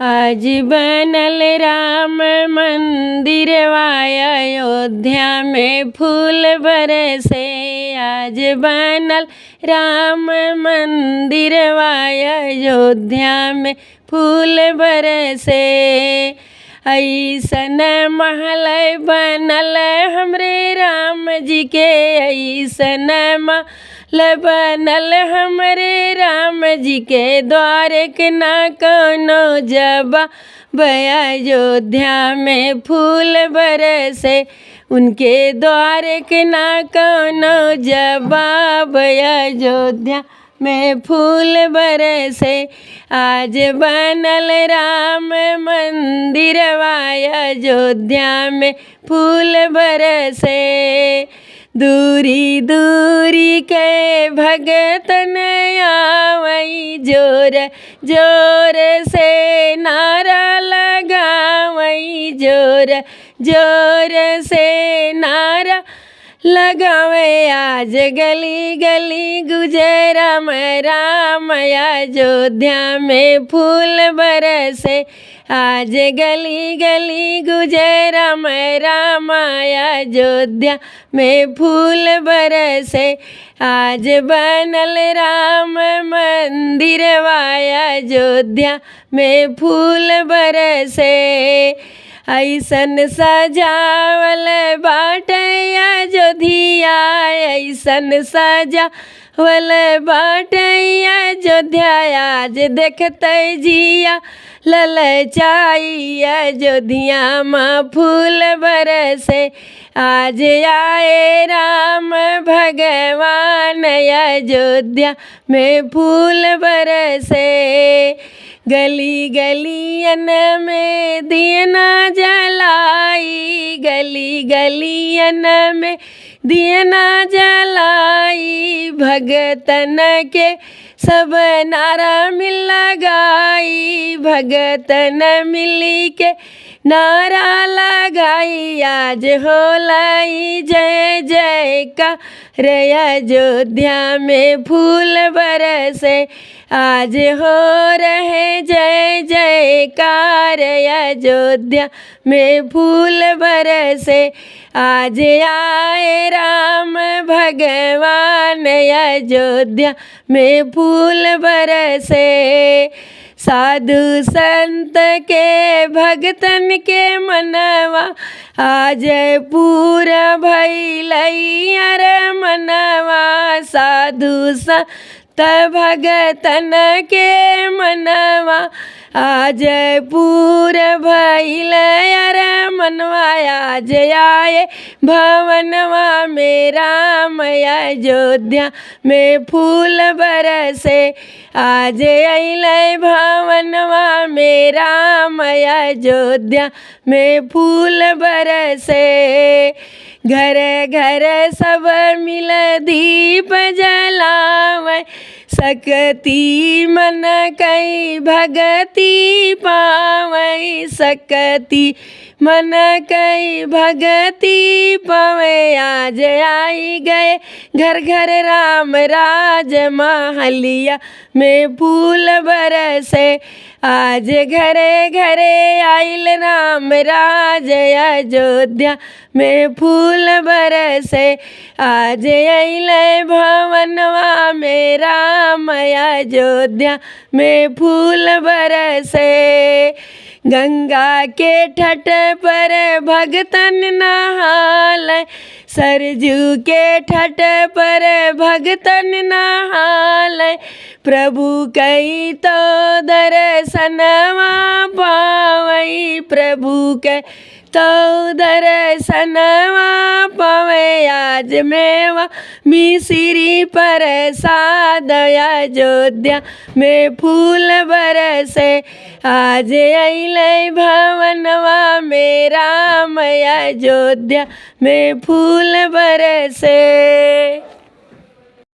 आज बनल राम मंदिर अयोध्या में फूल बरसे। आज बनल राम मंदिर अयोध्या में फूल बरसे। ऐसन महल बनल हमरे राम जी के, ऐसन महल बनल हमरे राम जी के, द्वारे के ना कोनो जवाब अयोध्या में फूल बरसे। उनके द्वारे के ना कोनो जवाब अयोध्या में फूल बरसे। आज बनल राम मंदिर अयोध्या में फूल बरसे। दूरी दूरी के भगतन आवई, जोर जोर से नारा लगावई, जोर जोर से नारा लगावे। आज गली गली गुजे राम राम अयोध्या में फूल बरसे। आज गली गली गुजे राम राम अयोध्या में फूल बरसे। आज बनल राम मंदिर अयोध्या में फूल बरसे। ऐसन सजावल बाटे अयोध्या, ऐसन सजावल बाटे अयोध्या। आज देखते जिया ललचाई, अयोध्या में फूल बरसे। आज आए राम भगवान अयोध्या में फूल बरसे। गली गलियन में दियना जलाई, गली गलियन में दियना जलाई। भगतन के सब नारा मिल लगाई, भगतन मिली के नारा लगाई। आज होलाई जय जय का रे अयोध्या में फूल बरसे। आज हो रहे जय जयकार अयोध्या में फूल बरसे। आज आए राम भगवान अयोध्या में फूल बरसे। साधु संत के भगतन के मनवा आज पूरा भइलई अरे मनवा। साधु संत भगतन के मनवा आज पूरा भइल अरे मनवा। आज आए भवनवा में राम अयोध्या में फूल बरसे। आज अइले भवनवा में राम अयोध्या में फूल बरसे। घर घर सब मिल दीप जलावे, सकती मन कई भगती पावै, सकती मन कई भगती पावे। आज आई गए घर घर राम राज महलिया में फूल बरसे। आज घरे घरे आइल राम राज अयोध्या में फूल बरसे। आज अइले भवनवा में राम अयोध्या में फूल बरसे। गंगा के तट पर भगतन नहाले, सरजू के तट पर भगतन नहाले। प्रभु कई तो दर्शनवा पावई, प्रभु के तो दर्शनवा पावे। आज मेवा मिश्री प्रसाद अयोध्या में फूल बरसे। आज अइले भवनवा में राम अयोध्या में फूल बरसे।